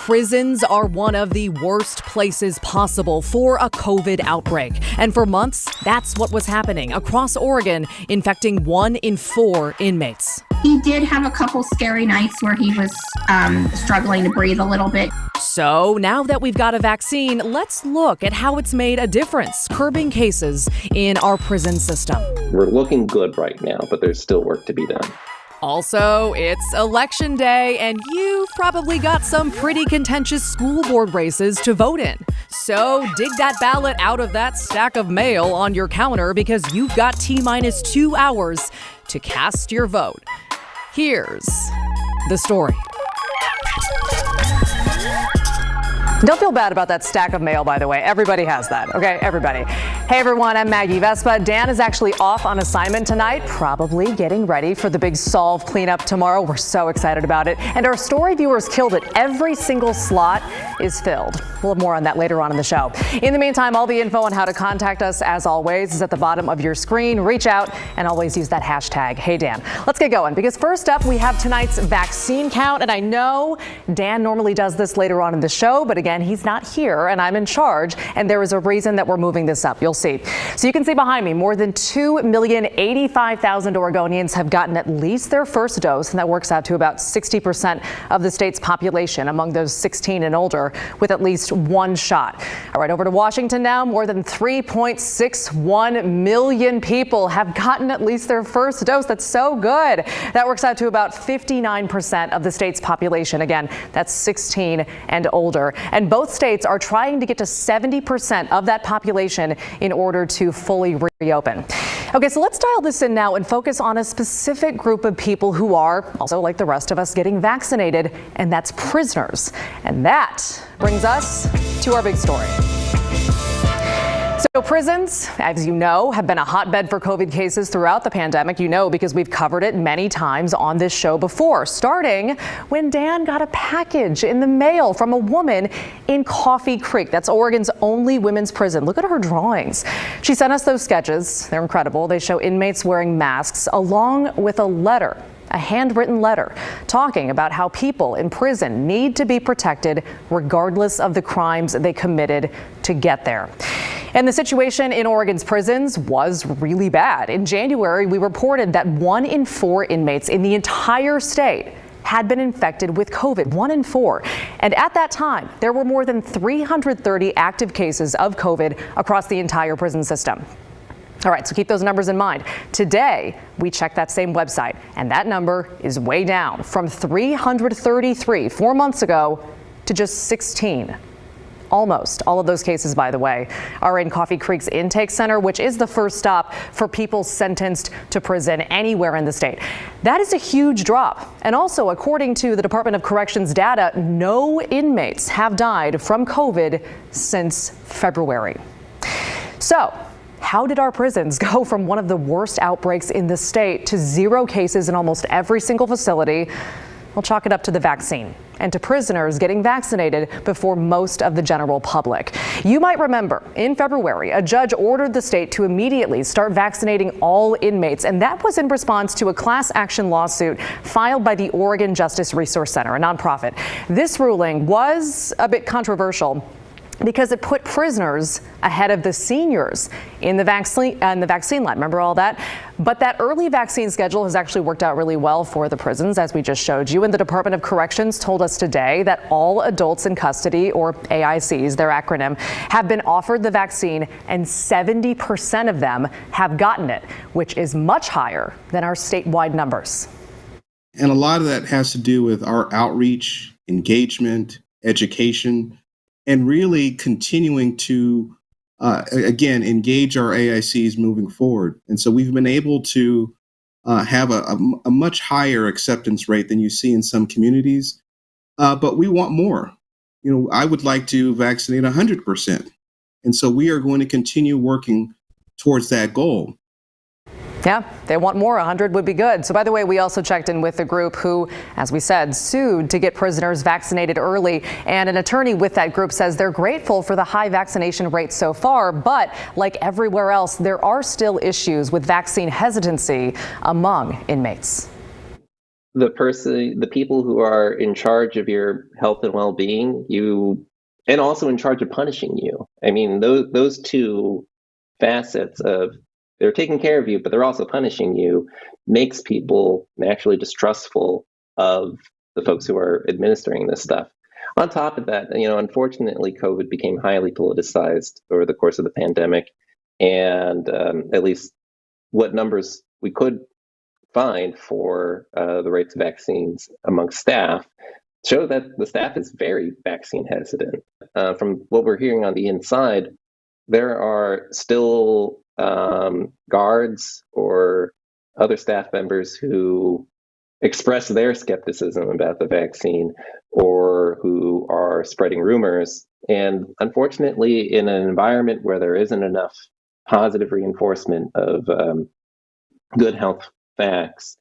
Prisons are one of the worst places possible for a COVID outbreak. And for months, that's what was happening across Oregon, infecting 1 in 4 inmates. He did have a couple scary nights where he was struggling to breathe a little bit. So now that we've got a vaccine, let's look at how it's made a difference, curbing cases in our prison system. We're looking good right now, but there's still work to be done. Also, it's election day, and you've probably got some pretty contentious school board races to vote in. So dig that ballot out of that stack of mail on your counter because you've got T-minus 2 hours to cast your vote. Here's the story. Don't feel bad about that stack of mail, by the way. Everybody has that, okay? Everybody. Hey, everyone, I'm Maggie Vespa. Dan is actually off on assignment tonight, probably getting ready for the big Solve cleanup tomorrow. We're so excited about it. And our story viewers killed it. Every single slot is filled. We'll have more on that later on in the show. In the meantime, all the info on how to contact us, as always, is at the bottom of your screen. Reach out and always use that hashtag, HeyDan. Let's get going, because first up, we have tonight's vaccine count. And I know Dan normally does this later on in the show, but again, he's not here and I'm in charge, and there is a reason that we're moving this up. You'll see. So you can see behind me, more than 2,085,000 Oregonians have gotten at least their first dose, and that works out to about 60% of the state's population among those 16 and older with at least one shot. All right, over to Washington now. More than 3.61 million people have gotten at least their first dose. That's so good. That works out to about 59% of the state's population. Again, that's 16 and older. And both states are trying to get to 70% of that population in order to fully reopen. Okay, so let's dial this in now and focus on a specific group of people who are also, like the rest of us, getting vaccinated, and that's prisoners. And that brings us to our big story. So prisons, as you know, have been a hotbed for COVID cases throughout the pandemic. You know, because we've covered it many times on this show before, starting when Dan got a package in the mail from a woman in Coffee Creek. That's Oregon's only women's prison. Look at her drawings. She sent us those sketches. They're incredible. They show inmates wearing masks along with a letter, a handwritten letter talking about how people in prison need to be protected regardless of the crimes they committed to get there. And the situation in Oregon's prisons was really bad. In January, we reported that 1 in 4 inmates in the entire state had been infected with COVID, 1 in 4. And at that time, there were more than 330 active cases of COVID across the entire prison system. All right, so keep those numbers in mind. Today, we checked that same website, and that number is way down from 333 4 months ago to just 16. Almost all of those cases, by the way, are in Coffee Creek's intake center, which is the first stop for people sentenced to prison anywhere in the state. That is a huge drop. And also, according to the Department of Corrections data, no inmates have died from COVID since February. So, how did our prisons go from one of the worst outbreaks in the state to 0 cases in almost every single facility? We'll chalk it up to the vaccine and to prisoners getting vaccinated before most of the general public. You might remember in February, a judge ordered the state to immediately start vaccinating all inmates, and that was in response to a class action lawsuit filed by the Oregon Justice Resource Center, a nonprofit. This ruling was a bit controversial because it put prisoners ahead of the seniors in the vaccine line. Remember all that? But that early vaccine schedule has actually worked out really well for the prisons, as we just showed you. And the Department of Corrections told us today that all adults in custody, or AICs, their acronym, have been offered the vaccine, and 70% of them have gotten it, which is much higher than our statewide numbers. And a lot of that has to do with our outreach, engagement, education, and really continuing to, again, engage our AICs moving forward. And so we've been able to have a much higher acceptance rate than you see in some communities. But we want more. You know, I would like to vaccinate 100%. And so we are going to continue working towards that goal. Yeah, they want more. 100 would be good. So, by the way, we also checked in with the group who, as we said, sued to get prisoners vaccinated early. And an attorney with that group says they're grateful for the high vaccination rate so far. But like everywhere else, there are still issues with vaccine hesitancy among inmates. the people who are in charge of your health and well-being, and also in charge of punishing you. I mean, those two facets of they're taking care of you, but they're also punishing you, makes people naturally distrustful of the folks who are administering this stuff. On top of that, unfortunately, COVID became highly politicized over the course of the pandemic, and at least what numbers we could find for the rates of vaccines amongst staff show that the staff is very vaccine hesitant. From what we're hearing on the inside, there are still guards or other staff members who express their skepticism about the vaccine or who are spreading rumors. And unfortunately, in an environment where there isn't enough positive reinforcement of good health facts,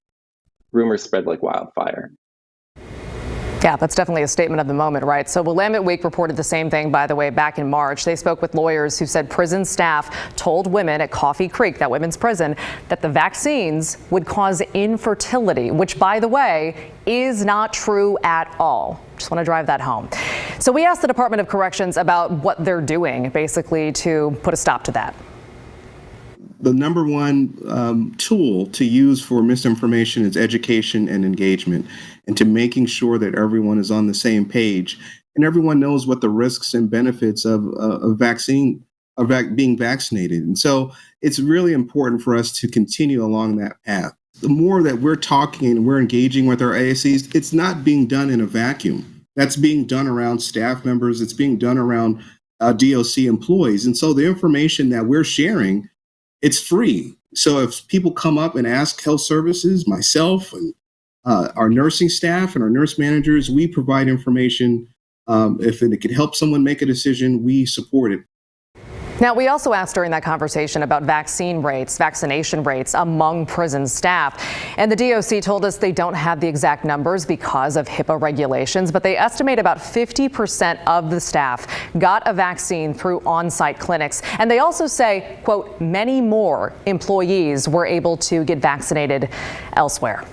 rumors spread like wildfire. Yeah, that's definitely a statement of the moment, right? So Willamette Week reported the same thing, by the way, back in March. They spoke with lawyers who said prison staff told women at Coffee Creek, that women's prison, that the vaccines would cause infertility, which, by the way, is not true at all. Just want to drive that home. So we asked the Department of Corrections about what they're doing, basically, to put a stop to that. The number one tool to use for misinformation is education and engagement, and to making sure that everyone is on the same page and everyone knows what the risks and benefits of being vaccinated. And so it's really important for us to continue along that path. The more that we're talking and we're engaging with our ASCs, it's not being done in a vacuum. That's being done around staff members. It's being done around DOC employees. And so the information that we're sharing, it's free. So if people come up and ask health services, myself and our nursing staff and our nurse managers, we provide information. If it could help someone make a decision, we support it. Now, we also asked during that conversation about vaccination rates among prison staff. And the DOC told us they don't have the exact numbers because of HIPAA regulations, but they estimate about 50% of the staff got a vaccine through on-site clinics. And they also say, quote, many more employees were able to get vaccinated elsewhere.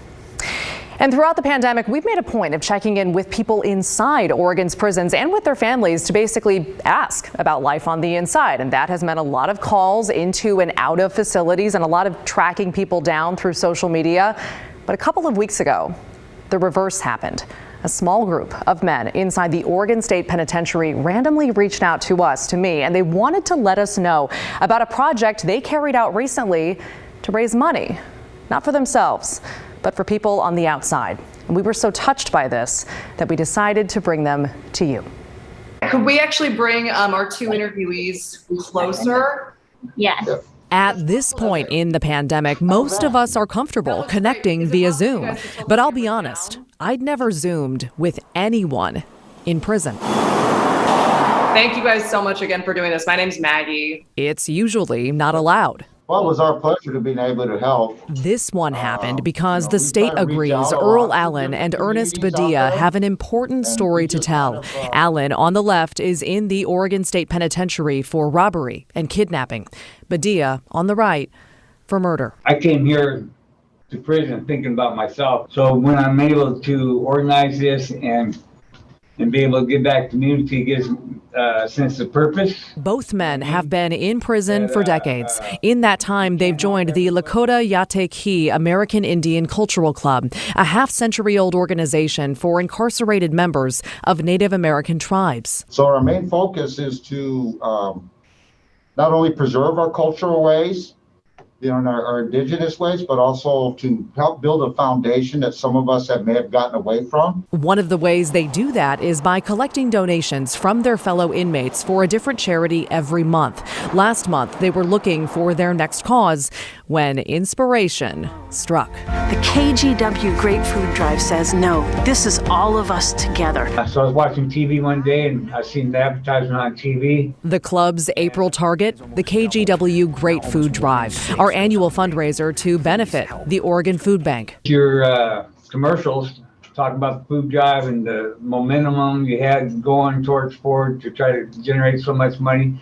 And throughout the pandemic, we've made a point of checking in with people inside Oregon's prisons and with their families to basically ask about life on the inside. And that has meant a lot of calls into and out of facilities and a lot of tracking people down through social media. But a couple of weeks ago, the reverse happened. A small group of men inside the Oregon State Penitentiary randomly reached out to us, to me, and they wanted to let us know about a project they carried out recently to raise money, not for themselves, but for people on the outside. And we were so touched by this that we decided to bring them to you. Could we actually bring our two interviewees closer? Yes. At this point in the pandemic, most of us are comfortable connecting via Zoom. But I'll be honest, I'd never Zoomed with anyone in prison. Thank you guys so much again for doing this. My name's Maggie. It's usually not allowed. Well, it was our pleasure to be able to help. This one happened because the state agrees Earl Allen and Ernest Badia have an important story to tell. Allen, on the left, is in the Oregon State Penitentiary for robbery and kidnapping. Badia, on the right, for murder. I came here to prison thinking about myself. So when I'm able to organize this and be able to give back to the community, gives a sense of purpose. Both men have been in prison for decades. In that time, they've joined the Lakota Yatequi American Indian Cultural Club, a half-century-old organization for incarcerated members of Native American tribes. So our main focus is to not only preserve our cultural ways, our indigenous ways, but also to help build a foundation that some of us may have gotten away from. One of the ways they do that is by collecting donations from their fellow inmates for a different charity every month. Last month, they were looking for their next cause when inspiration struck. The KGW Great Food Drive says, no, this is all of us together. So I was watching TV one day and I seen the advertisement on TV. The club's April target, the KGW Great Food Drive, our annual fundraiser to benefit the Oregon Food Bank. Your commercials talk about the food drive and the momentum you had going towards forward to try to generate so much money.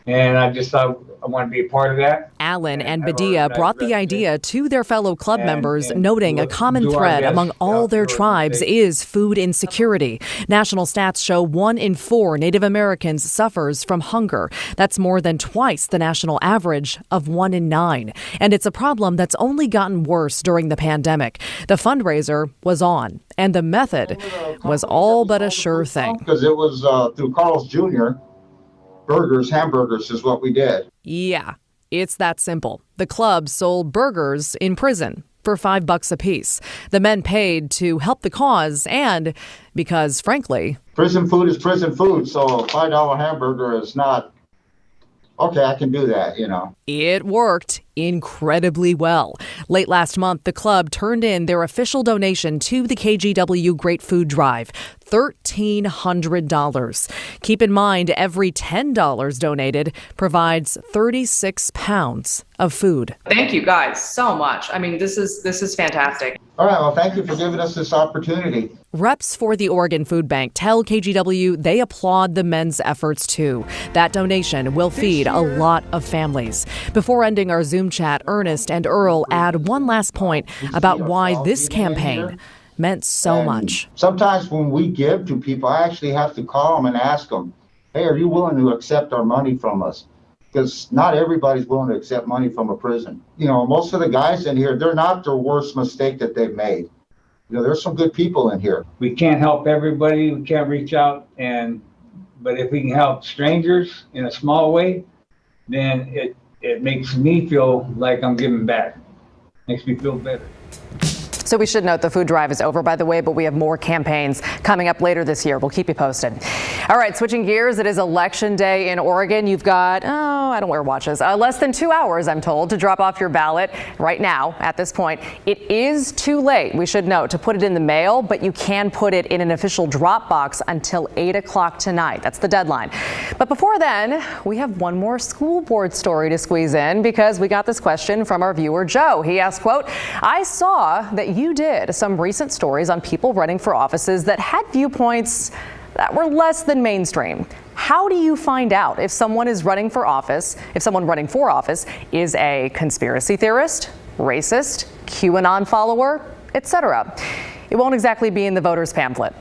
And I just thought, I want to be a part of that. Allen and Badia brought the idea to their fellow club members, noting a common thread among all their tribes is food insecurity. National stats show 1 in 4 Native Americans suffers from hunger. That's more than twice the national average of 1 in 9. And it's a problem that's only gotten worse during the pandemic. The fundraiser was on, and the method was all but a sure thing. Because it was through Carl's Jr., hamburgers is what we did. Yeah, it's that simple. The club sold burgers in prison for $5 a piece. The men paid to help the cause and because, frankly, prison food is prison food, so a $5 hamburger is not, okay, I can do that, you know. It worked incredibly well. Late last month, the club turned in their official donation to the KGW Great Food Drive, $1,300. Keep in mind, every $10 donated provides 36 pounds of food. Thank you guys so much. I mean, this is fantastic. All right, well, thank you for giving us this opportunity. Reps for the Oregon Food Bank tell KGW they applaud the men's efforts too. That donation will feed a lot of families. Before ending our Zoom chat, Ernest and Earl add one last point about why this campaign meant so much. Sometimes when we give to people, I actually have to call them and ask them, hey, are you willing to accept our money from us? Because not everybody's willing to accept money from a prison. You know, most of the guys in here, they're not the worst mistake that they've made. You know, there's some good people in here. We can't help everybody. We can't reach out, but if we can help strangers in a small way, then it makes me feel like I'm giving back. Makes me feel better. So we should note the food drive is over, by the way, but we have more campaigns coming up later this year. We'll keep you posted. All right, switching gears, it is election day in Oregon. You've got, I don't wear watches, less than 2 hours, I'm told, to drop off your ballot right now at this point. It is too late, we should note, to put it in the mail, but you can put it in an official drop box until 8 o'clock tonight. That's the deadline. But before then, we have one more school board story to squeeze in because we got this question from our viewer, Joe. He asked, quote, I saw that you did some recent stories on people running for offices that had viewpoints that were less than mainstream. How do you find out if someone running for office is a conspiracy theorist, racist, QAnon follower, etc.? It won't exactly be in the voter's pamphlet.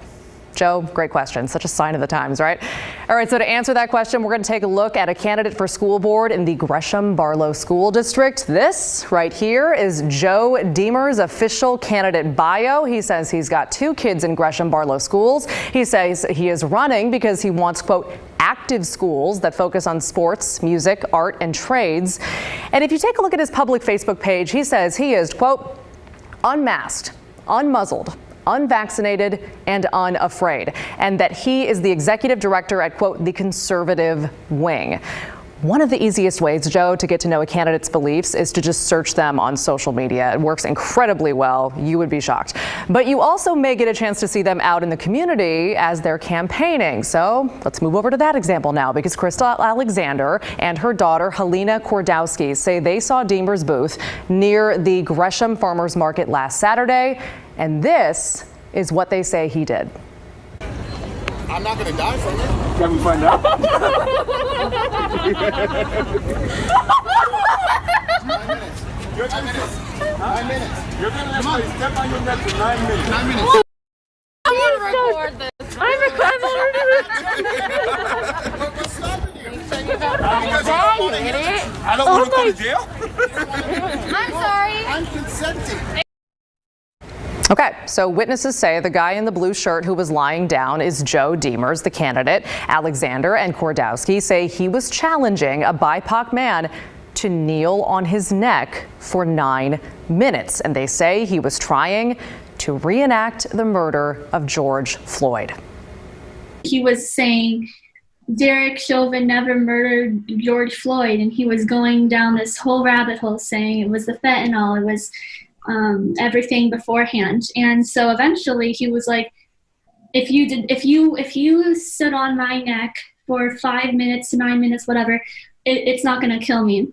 Joe, great question. Such a sign of the times, right? All right, so to answer that question, we're going to take a look at a candidate for school board in the Gresham-Barlow School District. This right here is Joe Deemer's official candidate bio. He says he's got 2 kids in Gresham-Barlow schools. He says he is running because he wants, quote, active schools that focus on sports, music, art, and trades. And if you take a look at his public Facebook page, he says he is, quote, unmasked, unmuzzled, unvaccinated, and unafraid, and that he is the executive director at, quote, the conservative wing. One of the easiest ways, Joe, to get to know a candidate's beliefs is to just search them on social media. It works incredibly well. You would be shocked. But you also may get a chance to see them out in the community as they're campaigning. So let's move over to that example now, because Crystal Alexander and her daughter, Helena Kordowski, say they saw Deemer's booth near the Gresham Farmers Market last Saturday. And this is what they say he did. I'm not going to die from it. Can we find out? 9 minutes. You're 9 minutes. 9 minutes. You're going to let somebody step on your neck for 9 minutes. 9 minutes. I'm going to record this. I'm What's stopping you? you idiot. I don't want to go to jail. I'm sorry. I'm consenting. Okay, so witnesses say the guy in the blue shirt who was lying down is Joe Deemers, the candidate. Alexander and Kordowski say he was challenging a BIPOC man to kneel on his neck for 9 minutes. And they say he was trying to reenact the murder of George Floyd. He was saying Derek Chauvin never murdered George Floyd, and he was going down this whole rabbit hole saying it was the fentanyl, it was everything beforehand. And so eventually he was like, if you stood on my neck for 5 minutes to 9 minutes, whatever, it's not going to kill me.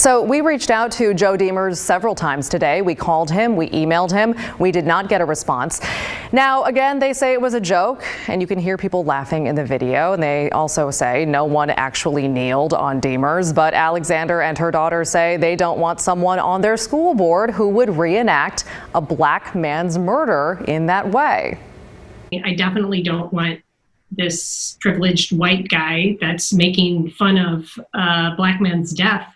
So we reached out to Joe Demers several times today. We called him, we emailed him. We did not get a response. Now, again, they say it was a joke, and you can hear people laughing in the video. And they also say no one actually kneeled on Demers, but Alexander and her daughter say they don't want someone on their school board who would reenact a black man's murder in that way. I definitely don't want this privileged white guy that's making fun of black men's death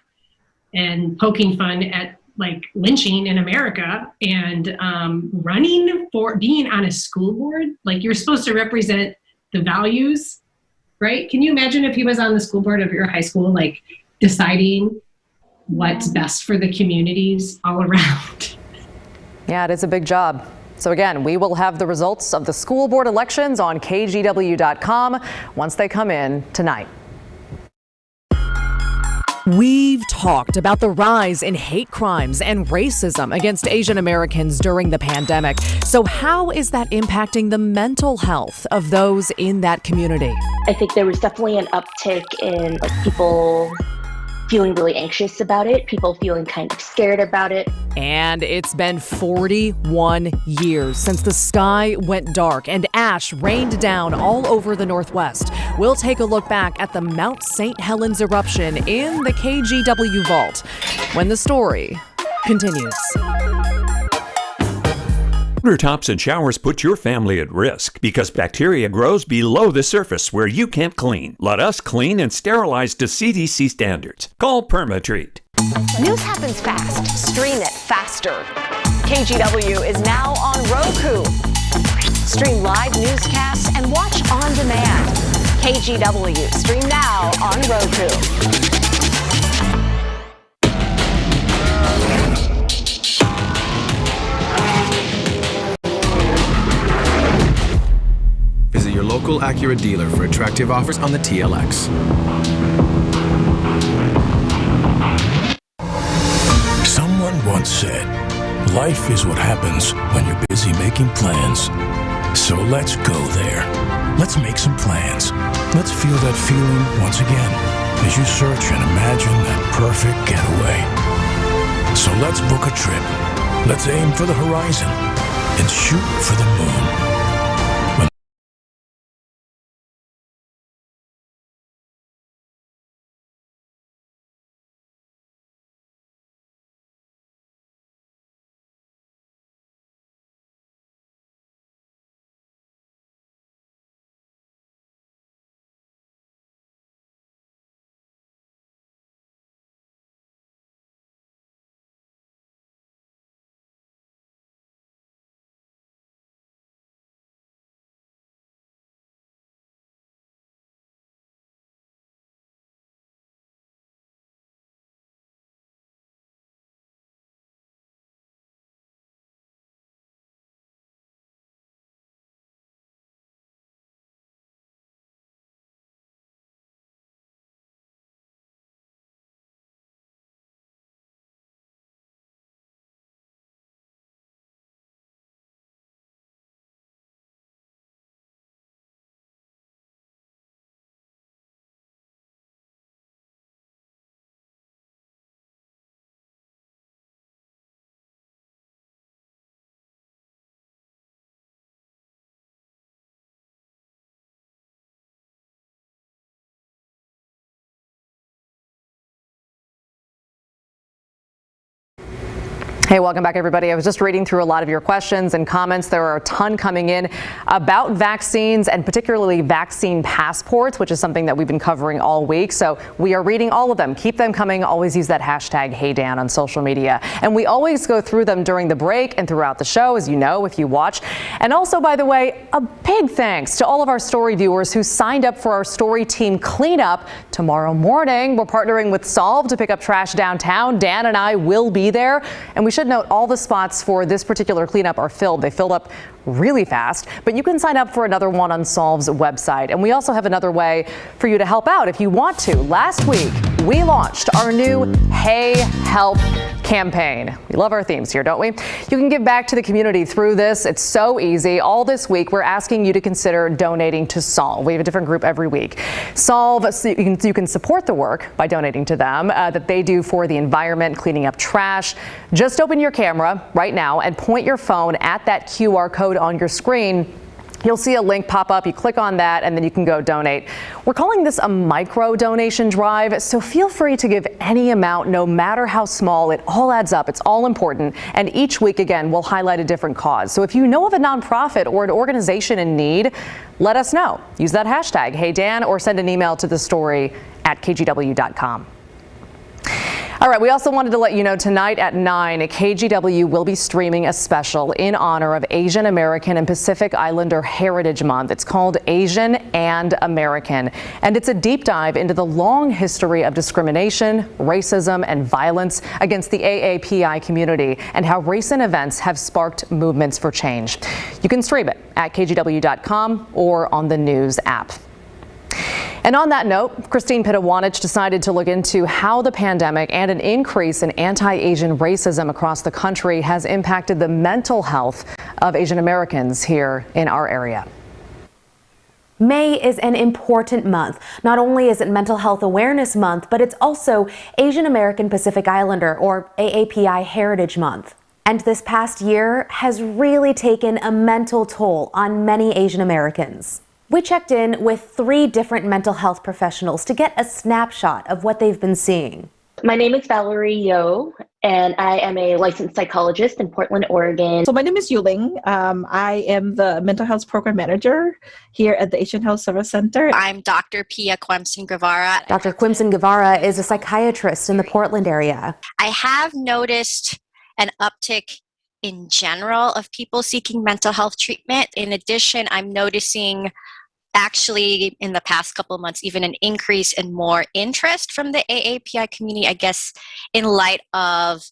and poking fun at like lynching in America and running for being on a school board. Like, you're supposed to represent the values, right? Can you imagine if he was on the school board of your high school, like deciding what's best for the communities all around? Yeah, it is a big job. So again, we will have the results of the school board elections on kgw.com once they come in tonight. We've talked about the rise in hate crimes and racism against Asian Americans during the pandemic. So how is that impacting the mental health of those in that community? I think there was definitely an uptick in people feeling really anxious about it, people feeling kind of scared about it. And it's been 41 years since the sky went dark and ash rained down all over the Northwest. We'll take a look back at the Mount St. Helens eruption in the KGW vault when the story continues. Countertops and showers put your family at risk because bacteria grows below the surface where you can't clean. Let us clean and sterilize to CDC standards. Call PermaTreat. News happens fast. Stream it faster. KGW is now on Roku. Stream live newscasts and watch on demand. KGW. Stream now on Roku. Visit your local Acura dealer for attractive offers on the TLX. Someone once said, life is what happens when you're busy making plans. So let's go there. Let's make some plans. Let's feel that feeling once again as you search and imagine that perfect getaway. So let's book a trip. Let's aim for the horizon and shoot for the moon. Hey, welcome back, everybody. I was just reading through a lot of your questions and comments. There are a ton coming in about vaccines and particularly vaccine passports, which is something that we've been covering all week. So we are reading all of them. Keep them coming. Always use that hashtag HeyDan on social media. And we always go through them during the break and throughout the show, as you know, if you watch. And also, by the way, a big thanks to all of our story viewers who signed up for our story team cleanup tomorrow morning. We're partnering with Solve to pick up trash downtown. Dan and I will be there. And we should note all the spots for this particular cleanup are filled. They filled up really fast, but you can sign up for another one on Solve's website. And we also have another way for you to help out if you want to. Last week, we launched our new Hey Help campaign. We love our themes here, don't we? You can give back to the community through this. It's so easy. All this week, we're asking you to consider donating to Solve. We have a different group every week. Solve, so you can support the work by donating to them that they do for the environment, cleaning up trash. Just open your camera right now and point your phone at that QR code on your screen. You'll see a link pop up. You click on that and then you can go donate. We're calling this a micro donation drive, so feel free to give any amount, no matter how small. It all adds up. It's all important. And each week, again, we'll highlight a different cause. So if you know of a nonprofit or an organization in need, let us know. Use that hashtag, HeyDan, or send an email to the story at kgw.com. All right, we also wanted to let you know tonight at 9, KGW will be streaming a special in honor of Asian American and Pacific Islander Heritage Month. It's called Asian and American, and it's a deep dive into the long history of discrimination, racism, and violence against the AAPI community and how recent events have sparked movements for change. You can stream it at kgw.com or on the news app. And on that note, Christine Pitawanich decided to look into how the pandemic and an increase in anti-Asian racism across the country has impacted the mental health of Asian Americans here in our area. May is an important month. Not only is it Mental Health Awareness Month, but it's also Asian American Pacific Islander, or AAPI Heritage Month. And this past year has really taken a mental toll on many Asian Americans. We checked in with 3 different mental health professionals to get a snapshot of what they've been seeing. My name is Valerie Yo, and I am a licensed psychologist in Portland, Oregon. So my name is Yuling. I am the mental health program manager here at the Asian Health Service Center. I'm Dr. Pia Quimson Guevara. Dr. Quimson Guevara is a psychiatrist in the Portland area. I have noticed an uptick in general of people seeking mental health treatment. In addition, I'm noticing actually in the past couple of months, even an increase in more interest from the AAPI community, I guess, in light of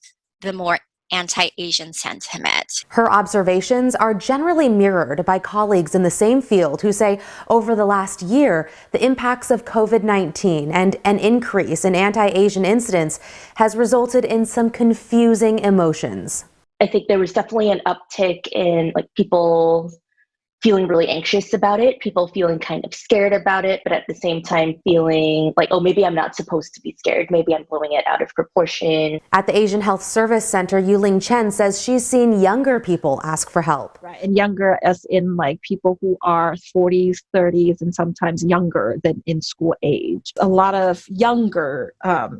the more anti-Asian sentiment. Her observations are generally mirrored by colleagues in the same field who say over the last year, the impacts of COVID-19 and an increase in anti-Asian incidents has resulted in some confusing emotions. I think there was definitely an uptick in people feeling really anxious about it, people feeling kind of scared about it, but at the same time feeling like, oh, maybe I'm not supposed to be scared. Maybe I'm blowing it out of proportion. At the Asian Health Service Center, Yuling Chen says she's seen younger people ask for help. Right, and younger as in people who are 40s, 30s, and sometimes younger than in school age. A lot of younger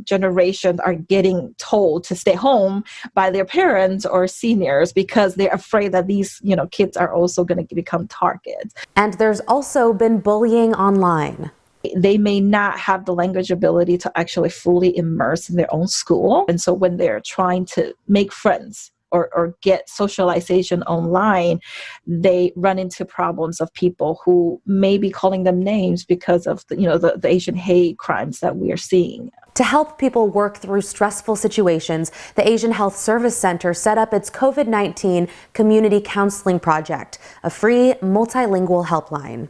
generations are getting told to stay home by their parents or seniors because they're afraid that these kids are also going to become targets. And there's also been bullying online. They may not have the language ability to actually fully immerse in their own school. And so when they're trying to make friends or get socialization online, they run into problems of people who may be calling them names because of the Asian hate crimes that we are seeing. To help people work through stressful situations, the Asian Health Service Center set up its COVID-19 Community Counseling Project, a free multilingual helpline.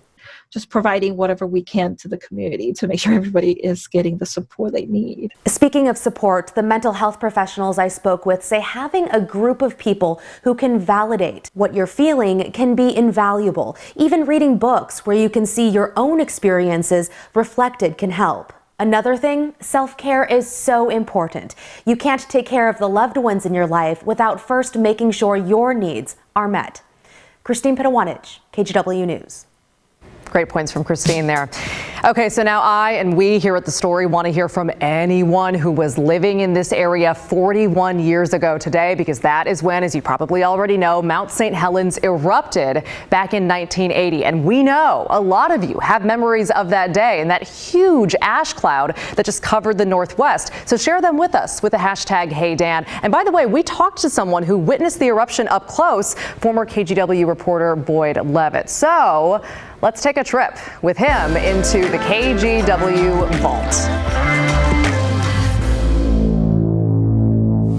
Just providing whatever we can to the community to make sure everybody is getting the support they need. Speaking of support, the mental health professionals I spoke with say having a group of people who can validate what you're feeling can be invaluable. Even reading books where you can see your own experiences reflected can help. Another thing, self-care is so important. You can't take care of the loved ones in your life without first making sure your needs are met. Christine Pitawanich, KGW News. Great points from Christine there. Okay, so now I and we here at The Story want to hear from anyone who was living in this area 41 years ago today, because that is when, as you probably already know, Mount St. Helens erupted back in 1980. And we know a lot of you have memories of that day and that huge ash cloud that just covered the Northwest. So share them with us with the hashtag HeyDan. And by the way, we talked to someone who witnessed the eruption up close, former KGW reporter Boyd Levitt. So let's take a trip with him into the KGW vault.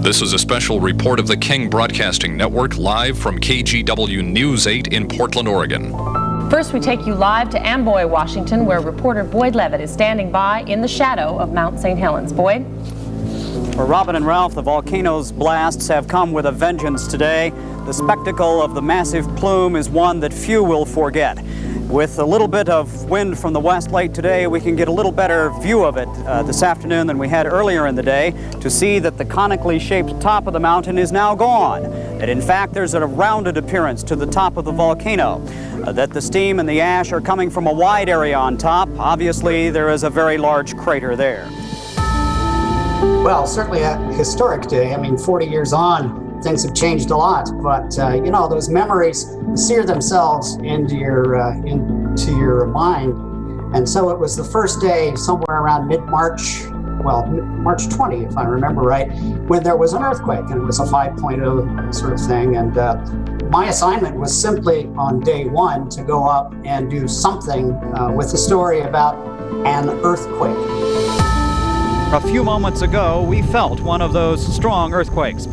This is a special report of the King Broadcasting Network live from KGW News 8 in Portland, Oregon. First, we take you live to Amboy, Washington, where reporter Boyd Levitt is standing by in the shadow of Mount St. Helens. Boyd? For Robin and Ralph, the volcano's blasts have come with a vengeance today. The spectacle of the massive plume is one that few will forget. With a little bit of wind from the west late today, we can get a little better view of it this afternoon than we had earlier in the day to see that the conically shaped top of the mountain is now gone. That in fact there's a rounded appearance to the top of the volcano. That the steam and the ash are coming from a wide area on top. Obviously there is a very large crater there. Well, certainly a historic day. I mean, 40 years on, things have changed a lot, but you know, those memories sear themselves into your mind. And so it was the first day, somewhere around mid-March, well, March 20, if I remember right, when there was an earthquake, and it was a 5.0 sort of thing. And my assignment was simply on day one to go up and do something with a story about an earthquake. A few moments ago, we felt one of those strong earthquakes.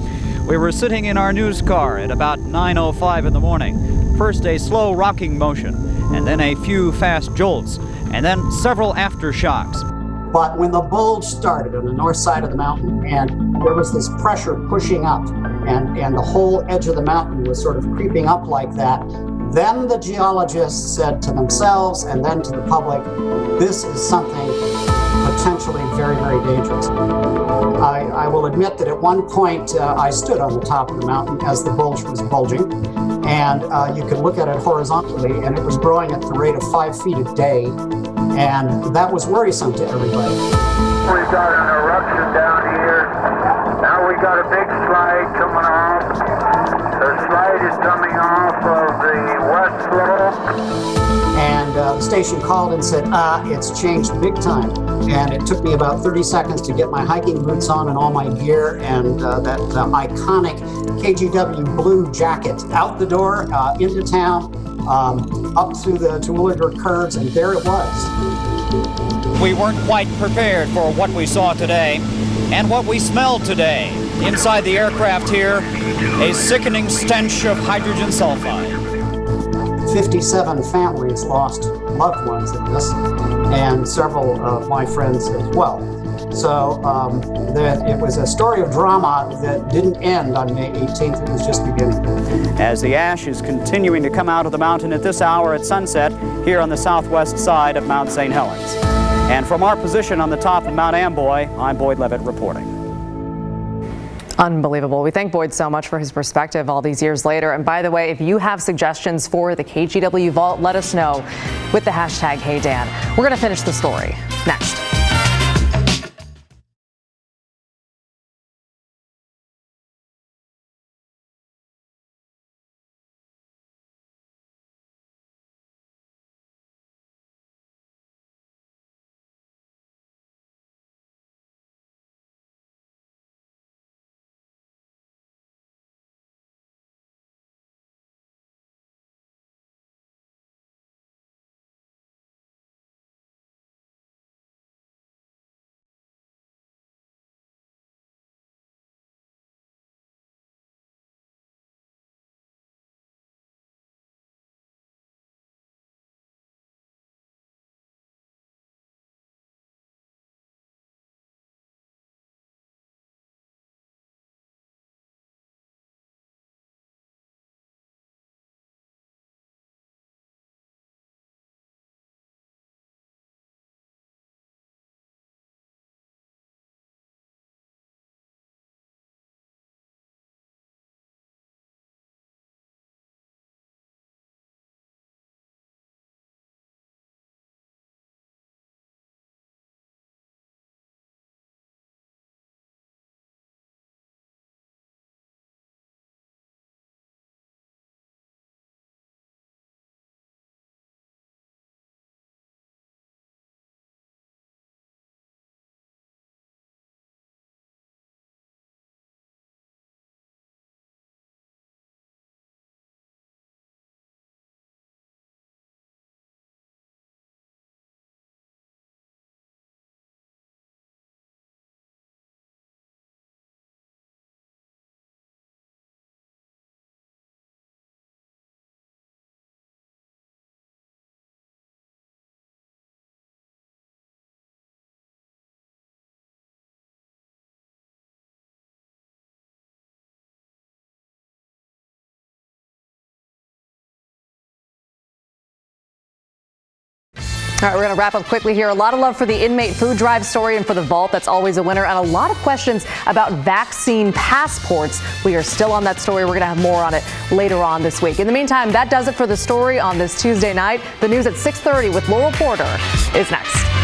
We were sitting in our news car at about 9:05 in the morning. First a slow rocking motion, and then a few fast jolts, and then several aftershocks. But when the bulge started on the north side of the mountain, and there was this pressure pushing up, and the whole edge of the mountain was sort of creeping up like that, then the geologists said to themselves and then to the public, this is something potentially very, very dangerous. I will admit that at one point I stood on the top of the mountain as the bulge was bulging, and you could look at it horizontally, and it was growing at the rate of 5 feet a day, and that was worrisome to everybody. We've got an eruption down here. Now we got a big slide coming off. The slide is coming off of the west slope. And the station called and said, it's changed big time. And it took me about 30 seconds to get my hiking boots on and all my gear and that iconic KGW blue jacket out the door, into town, up through the Terwilliger curves, and there it was. We weren't quite prepared for what we saw today and what we smelled today. Inside the aircraft here, a sickening stench of hydrogen sulfide. 57 families lost loved ones in this, and several of my friends as well. So it was a story of drama that didn't end on May 18th, it was just beginning. As the ash is continuing to come out of the mountain at this hour at sunset here on the southwest side of Mount St. Helens. And from our position on the top of Mount Amboy, I'm Boyd Levitt reporting. Unbelievable. We thank Boyd so much for his perspective all these years later. And by the way, if you have suggestions for the KGW Vault, let us know with the hashtag HeyDan. We're going to finish the story next. All right, we're going to wrap up quickly here. A lot of love for the Inmate food drive story and for the vault. That's always a winner. And a lot of questions about vaccine passports. We are still on that story. We're going to have more on it later on this week. In the meantime, that does it for the story on this Tuesday night. The news at 6:30 with Laurel Porter is next.